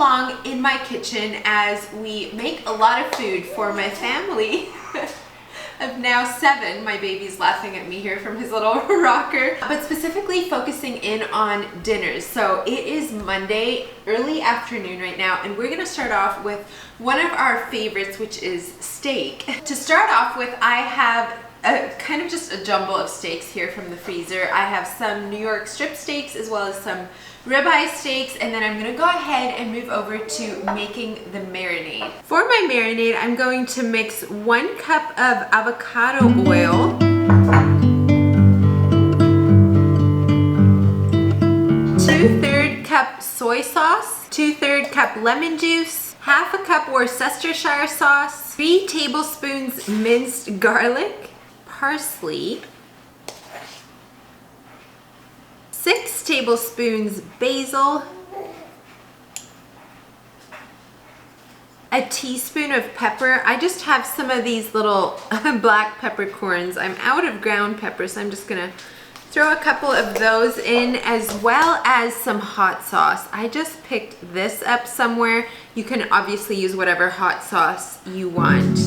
along in my kitchen as we make a lot of food for my family of now 7. My baby's laughing at me here from his little rocker, but specifically focusing in on dinners. So it is Monday, early afternoon right now, and we're gonna start off with one of our favorites, which is steak. To start off with, I have kind of just a jumble of steaks here from the freezer. I have some New York strip steaks as well as some ribeye steaks, and then I'm gonna go ahead and move over to making the marinade. For my marinade, I'm going to mix 1 cup of avocado oil, 2/3 cup soy sauce, 2/3 cup lemon juice, 1/2 cup Worcestershire sauce, 3 tablespoons minced garlic, parsley, 6 tablespoons basil, a teaspoon of pepper. I just have some of these little black peppercorns. I'm out of ground pepper, so I'm just gonna throw a couple of those in, as well as some hot sauce. I just picked this up somewhere. You can obviously use whatever hot sauce you want.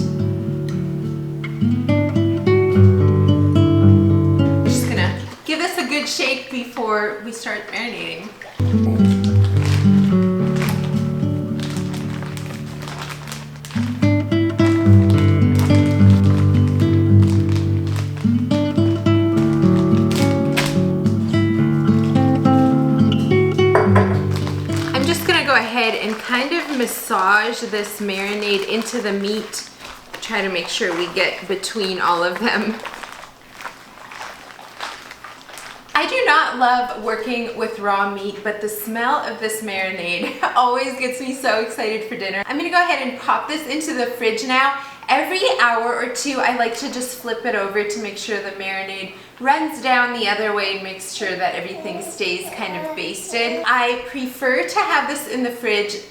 Give this a good shake before we start marinating. I'm just gonna go ahead and kind of massage this marinade into the meat. Try to make sure we get between all of them. I do not love working with raw meat, but the smell of this marinade always gets me so excited for dinner. I'm gonna go ahead and pop this into the fridge now. Every hour or 2, I like to just flip it over to make sure the marinade runs down the other way and makes sure that everything stays kind of basted. I prefer to have this in the fridge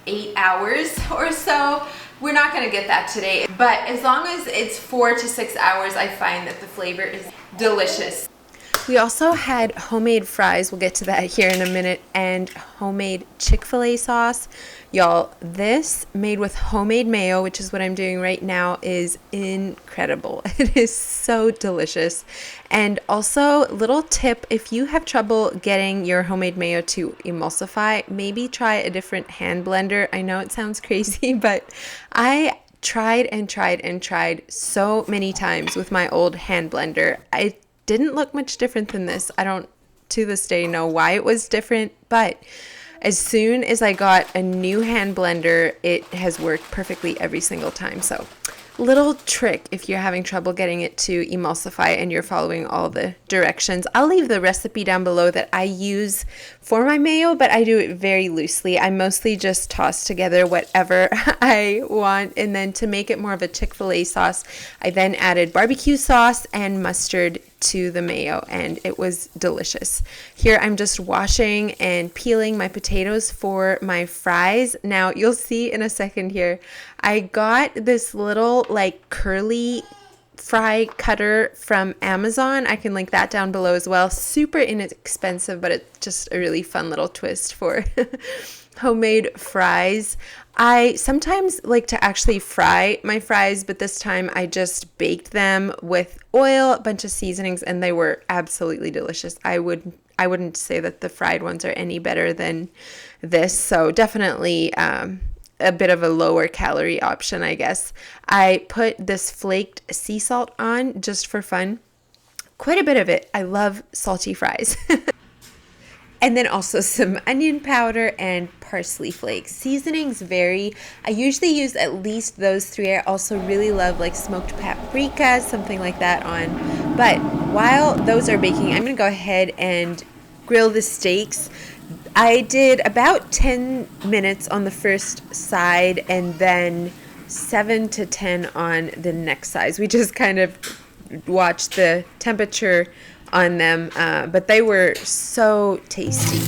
8 hours or so. We're not gonna get that today, but as long as it's 4 to 6 hours, I find that the flavor is delicious. We also had homemade fries, we'll get to that here in a minute, and homemade Chik Fil A sauce. Y'all, this made with homemade mayo, which is what I'm doing right now, is incredible. It is so delicious. And also, little tip, if you have trouble getting your homemade mayo to emulsify, maybe try a different hand blender. I know it sounds crazy, but I tried and tried and tried so many times with my old hand blender. It didn't look much different than this. I don't to this day know why it was different, but as soon as I got a new hand blender, it has worked perfectly every single time. So little trick if you're having trouble getting it to emulsify and you're following all the directions. I'll leave the recipe down below that I use for my mayo, but I do it very loosely. I mostly just toss together whatever I want, and then to make it more of a Chik Fil A sauce, I then added barbecue sauce and mustard to the mayo, and it was delicious. Here I'm just washing and peeling my potatoes for my fries. Now you'll see in a second here, I got this little like curly fry cutter from Amazon. I can link that down below as well. Super inexpensive, but it's just a really fun little twist for homemade fries. I sometimes like to actually fry my fries, but this time I just baked them with oil, a bunch of seasonings, and they were absolutely delicious. I wouldn't say that the fried ones are any better than this, so definitely a bit of a lower calorie option, I guess. I put this flaked sea salt on just for fun. Quite a bit of it. I love salty fries. And then also some onion powder and parsley flakes. Seasonings vary. I usually use at least those 3. I also really love like smoked paprika, something like that on. But while those are baking, I'm gonna go ahead and grill the steaks. I did about 10 minutes on the first side and then 7 to 10 on the next side. We just kind of watched the temperature on them, but they were so tasty.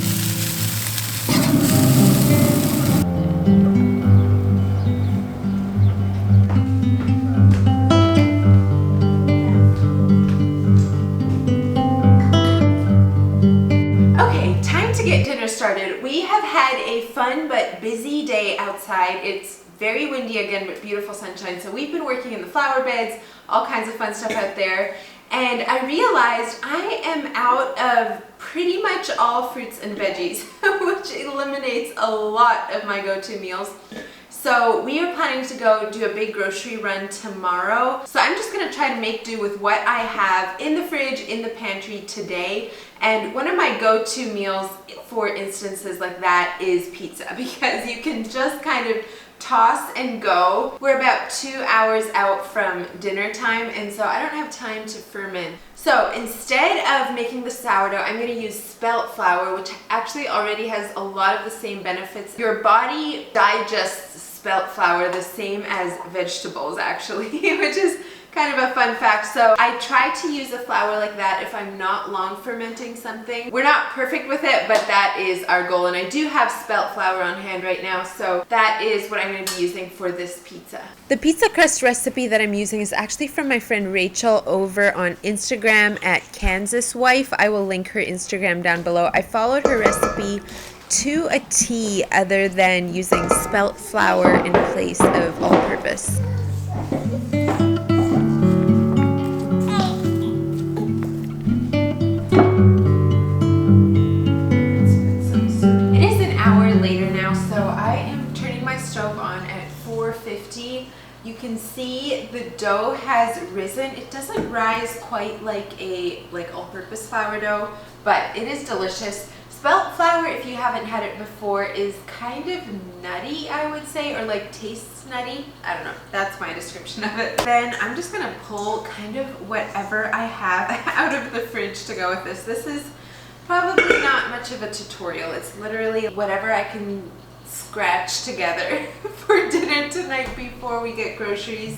Okay, time to get dinner started. started. We have had a fun but busy day outside. It's very windy again, but beautiful sunshine. So we've been working in the flower beds, all kinds of fun stuff out there. And I realized I am out of pretty much all fruits and veggies, which eliminates a lot of my go-to meals. So we are planning to go do a big grocery run tomorrow. So I'm just gonna try to make do with what I have in the fridge, in the pantry today. And one of my go-to meals for instances like that is pizza, because you can just kind of toss and go. We're about 2 hours out from dinner time, and so I don't have time to ferment. So instead of making the sourdough, I'm going to use spelt flour, which actually already has a lot of the same benefits. Your body digests spelt flour the same as vegetables actually, which is kind of a fun fact. So I try to use a flour like that if I'm not long fermenting something. We're not perfect with it, but that is our goal. And I do have spelt flour on hand right now, so that is what I'm going to be using for this pizza. The pizza crust recipe that I'm using is actually from my friend Rachel over on Instagram at Kansas Wife. I will link her Instagram down below. I followed her recipe to a T other than using spelt flour in place of all-purpose. Stove on at 450. You can see the dough has risen. It doesn't rise quite like all-purpose flour dough, but it is delicious. Spelt flour, if you haven't had it before, is kind of nutty, I would say, or like tastes nutty. I don't know. That's my description of it. Then I'm just gonna pull kind of whatever I have out of the fridge to go with this. This is probably not much of a tutorial. It's literally whatever I can scratch together for dinner tonight before we get groceries.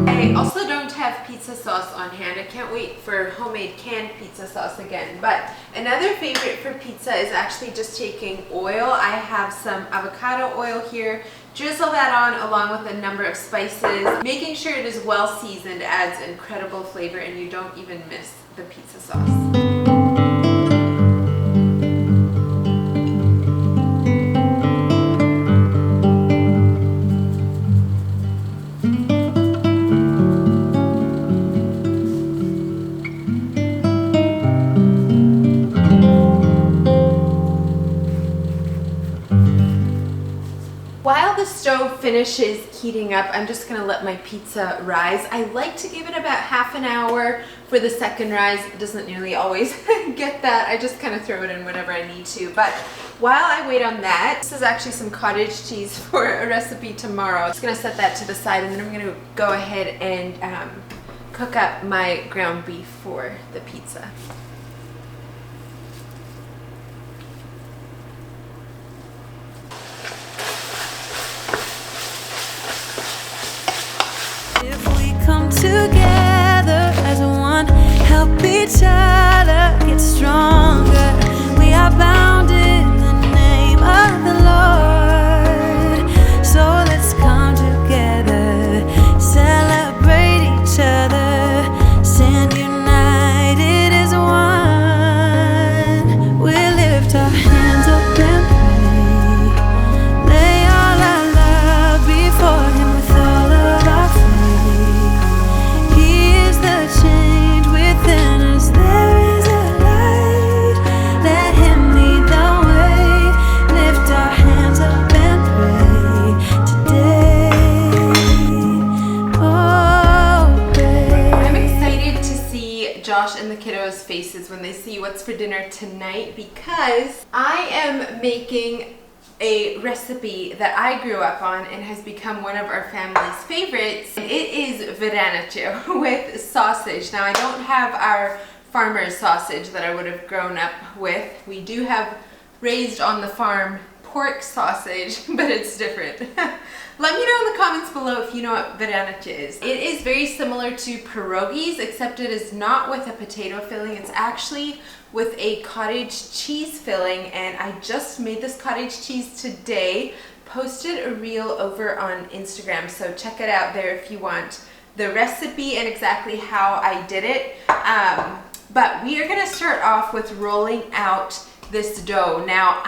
I also don't have pizza sauce on hand. I can't wait for homemade canned pizza sauce again. But another favorite for pizza is actually just taking oil. I have some avocado oil here. Drizzle that on along with a number of spices. Making sure it is well seasoned adds incredible flavor, and you don't even miss the pizza sauce. While the stove finishes heating up, I'm just gonna let my pizza rise. I like to give it about half an hour for the second rise. It doesn't nearly always get that. I just kind of throw it in whenever I need to. But while I wait on that, this is actually some cottage cheese for a recipe tomorrow. I'm just gonna set that to the side, and then I'm gonna go ahead and cook up my ground beef for the pizza. Together as one, help each other get stronger. We are bound in the name of the Lord. So let's come together, celebrate each other, stand united as one. We lift our hands up and pray, lay all our love before Him with all of our faith. Change within us, there is a light. Let Him lead the way. Lift our hands up and pray today. Oh, pray. I'm excited to see Josh and the kiddos' faces when they see what's for dinner tonight, because I am making a recipe that I grew up on and has become one of our family's favorites. It is Veranekji with sausage. Now, I don't have our farmer's sausage that I would have grown up with. We do have raised on the farm pork sausage, but it's different. Let me know in the comments below if you know what Veranekji is. It is very similar to pierogies, except it is not with a potato filling. It's actually with a cottage cheese filling, and I just made this cottage cheese today. Posted a reel over on Instagram, so check it out there if you want the recipe and exactly how I did it. But we are gonna start off with rolling out this dough. Now,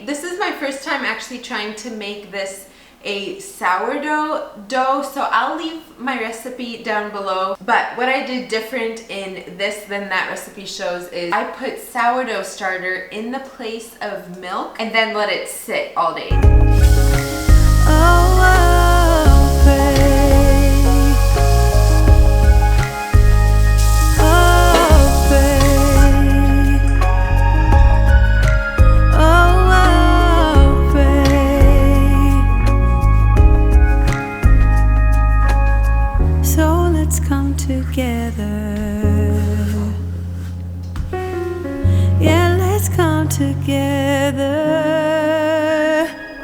this is my first time actually trying to make this a sourdough dough, so I'll leave my recipe down below. But what I did different in this than that recipe shows is I put sourdough starter in the place of milk and then let it sit all day. Together,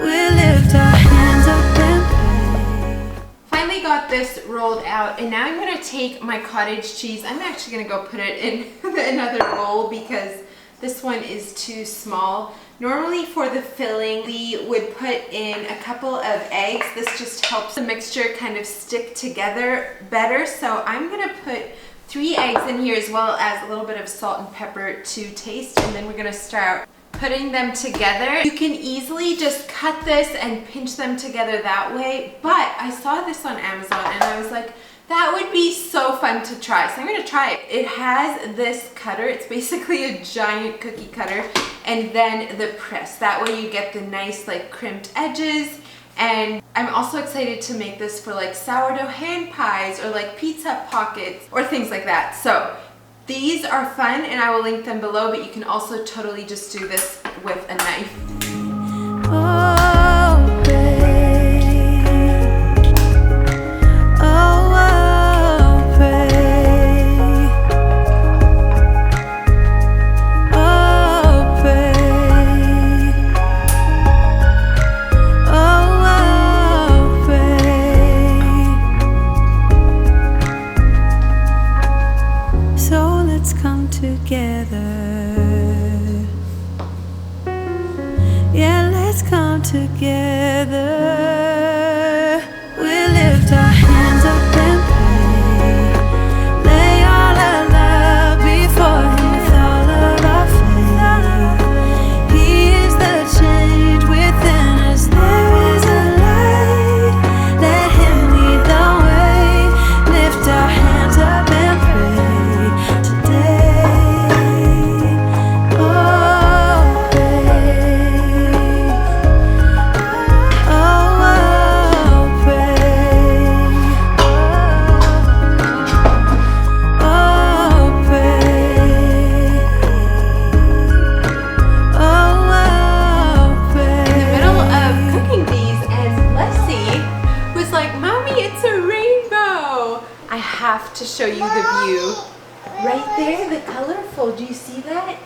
we lift our hands up and pray. Finally got this rolled out, and now I'm going to take my cottage cheese. I'm actually going to go put it in another bowl because this one is too small. Normally for the filling, we would put in a couple of eggs. This just helps the mixture kind of stick together better. So I'm going to put 3 eggs in here as well as a little bit of salt and pepper to taste, and then we're going to start putting them together. You can easily just cut this and pinch them together that way, but I saw this on Amazon and I was like, that would be so fun to try. So I'm going to try it. It has this cutter. It's basically a giant cookie cutter, and then the press. That way you get the nice like crimped edges. And I'm also excited to make this for like sourdough hand pies or like pizza pockets or things like that. So these are fun and I will link them below, but you can also totally just do this with a knife. Together, we lift our hands up and pray. Lay all our love before Him with all of our faith. He is the change within us. There is a light. Let Him lead the way. Lift our hands up and pray today. Oh, pray. To show you the view right there, the colorful. Do you see that?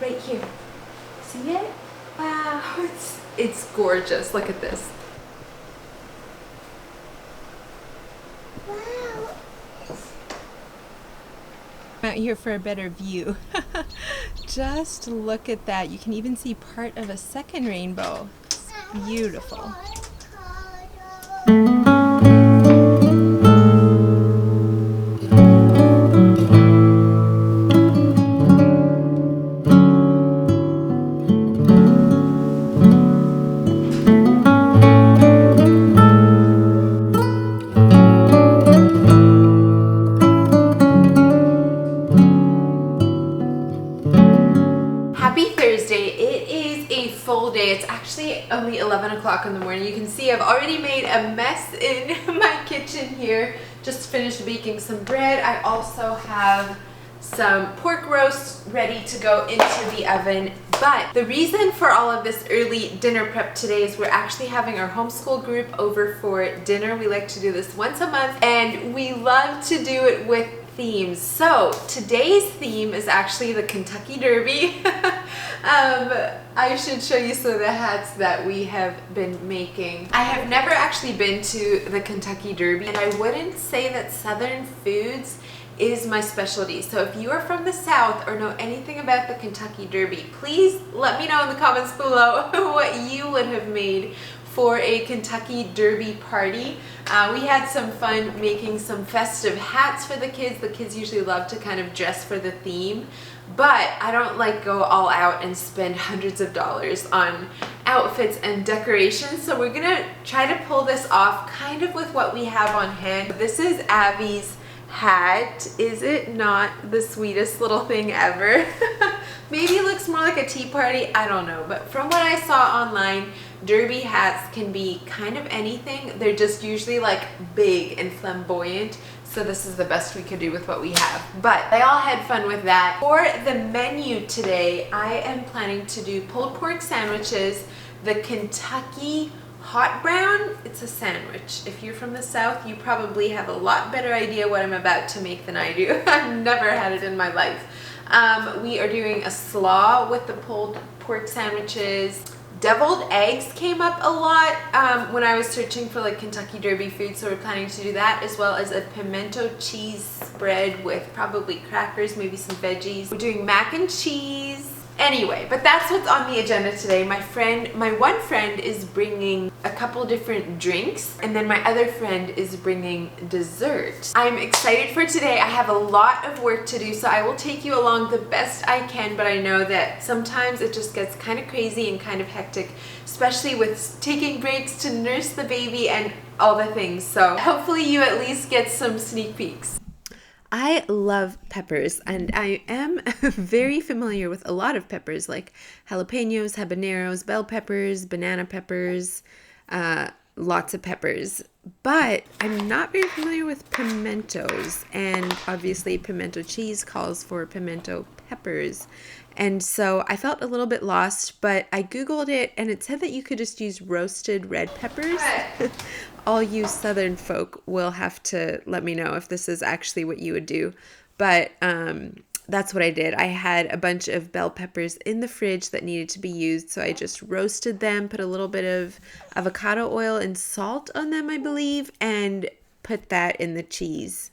Right here. See it? Wow, it's gorgeous. Look at this. Wow. I'm out here for a better view. Just look at that. You can even see part of a second rainbow. It's beautiful. It's actually only 11 o'clock in the morning. You can see I've already made a mess in my kitchen here. Just finished baking some bread. I also have some pork roast ready to go into the oven. But the reason for all of this early dinner prep today is we're actually having our homeschool group over for dinner. We like to do this once a month and we love to do it with themes. So today's theme is actually the Kentucky Derby. I should show you some of the hats that we have been making. I have never actually been to the Kentucky Derby, and I wouldn't say that Southern foods is my specialty. So if you are from the South or know anything about the Kentucky Derby, please let me know in the comments below what you would have made for a Kentucky Derby party. We had some fun making some festive hats for the kids. The kids usually love to kind of dress for the theme, but I don't like go all out and spend hundreds of dollars on outfits and decorations. So we're gonna try to pull this off kind of with what we have on hand. This is Abby's hat. Is it not the sweetest little thing ever? Maybe it looks more like a tea party, I don't know. But from what I saw online, derby hats can be kind of anything. They're just usually like big and flamboyant. So this is the best we could do with what we have. But they all had fun with that. For the menu today, I am planning to do pulled pork sandwiches, the Kentucky hot brown. It's a sandwich. If you're from the South, you probably have a lot better idea what I'm about to make than I do. I've never had it in my life. We are doing a slaw with the pulled pork sandwiches. Deviled eggs came up a lot when I was searching for like Kentucky Derby food, so we're planning to do that, as well as a pimento cheese spread with probably crackers, maybe some veggies. We're doing mac and cheese. Anyway, but that's what's on the agenda today. My one friend is bringing a couple different drinks, and then my other friend is bringing dessert. I'm excited for today. I have a lot of work to do, so I will take you along the best I can, but I know that sometimes it just gets kind of crazy and kind of hectic, especially with taking breaks to nurse the baby and all the things. So hopefully you at least get some sneak peeks. I love peppers, and I am very familiar with a lot of peppers like jalapenos, habaneros, bell peppers, banana peppers, lots of peppers. But I'm not very familiar with pimentos, and obviously pimento cheese calls for pimento peppers. And so I felt a little bit lost, but I Googled it and it said that you could just use roasted red peppers. All you Southern folk will have to let me know if this is actually what you would do. But that's what I did. I had a bunch of bell peppers in the fridge that needed to be used, so I just roasted them, put a little bit of avocado oil and salt on them, I believe, and put that in the cheese.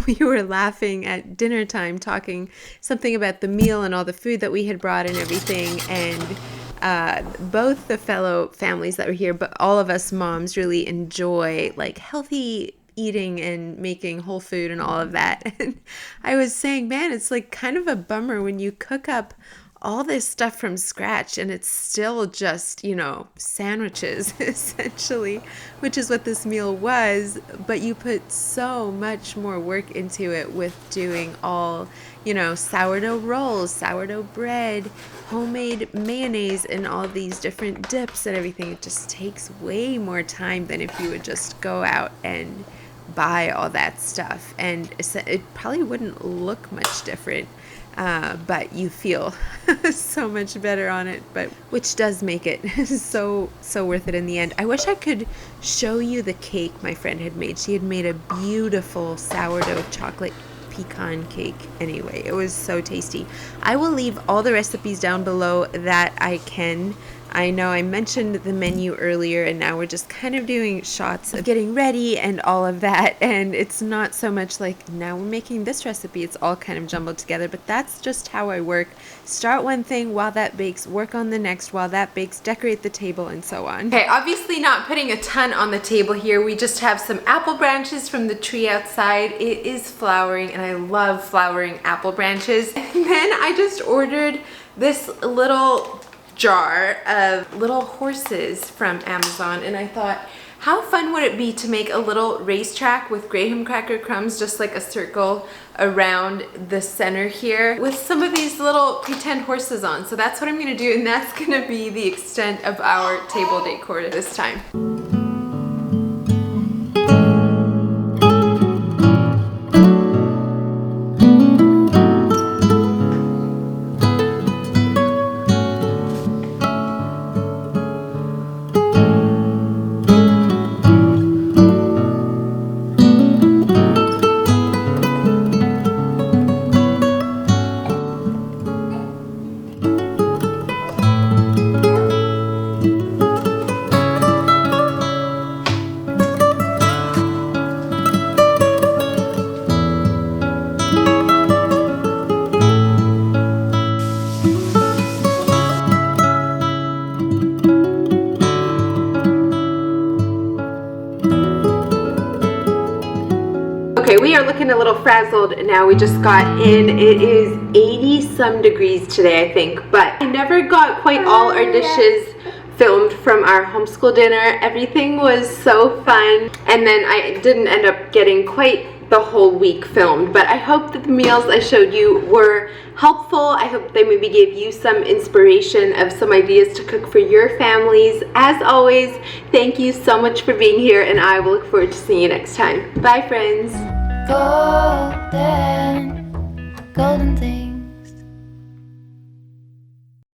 We were laughing at dinner time, talking something about the meal and all the food that we had brought and everything, and both the fellow families that were here, but all of us moms really enjoy like healthy eating and making whole food and all of that. And I was saying, man, it's like kind of a bummer when you cook up all this stuff from scratch and it's still just, you know, sandwiches essentially, which is what this meal was, but you put so much more work into it with doing all, you know, sourdough rolls, sourdough bread, homemade mayonnaise, and all these different dips and everything. It just takes way more time than if you would just go out and buy all that stuff, and it probably wouldn't look much different. But you feel so much better on it, but which does make it so worth it in the end. I wish I could show you the cake my friend had made. She had made a beautiful sourdough chocolate pecan cake. Anyway, it was so tasty. I will leave all the recipes down below that I can. I know I mentioned the menu earlier, and now we're just kind of doing shots of getting ready and all of that, and it's not so much like now we're making this recipe. It's all kind of jumbled together, but that's just how I work. Start one thing while that bakes, work on the next while that bakes, decorate the table, and so on. Okay, obviously not putting a ton on the table here. We just have some apple branches from the tree outside. It is flowering, and I love flowering apple branches. And then I just ordered this little jar of little horses from Amazon, and I thought, how fun would it be to make a little racetrack with graham cracker crumbs, just like a circle around the center here, with some of these little pretend horses on. So that's what I'm gonna do, and that's gonna be the extent of our table decor this time. feeling a little frazzled now. We just got in. It is 80 some degrees today, I think, but I never got quite all our dishes filmed from our homeschool dinner. Everything was so fun, and then I didn't end up getting quite the whole week filmed, but I hope that the meals I showed you were helpful. I hope they maybe gave you some inspiration of some ideas to cook for your families. As always, thank you so much for being here, and I will look forward to seeing you next time. Bye, friends. Golden, golden thing.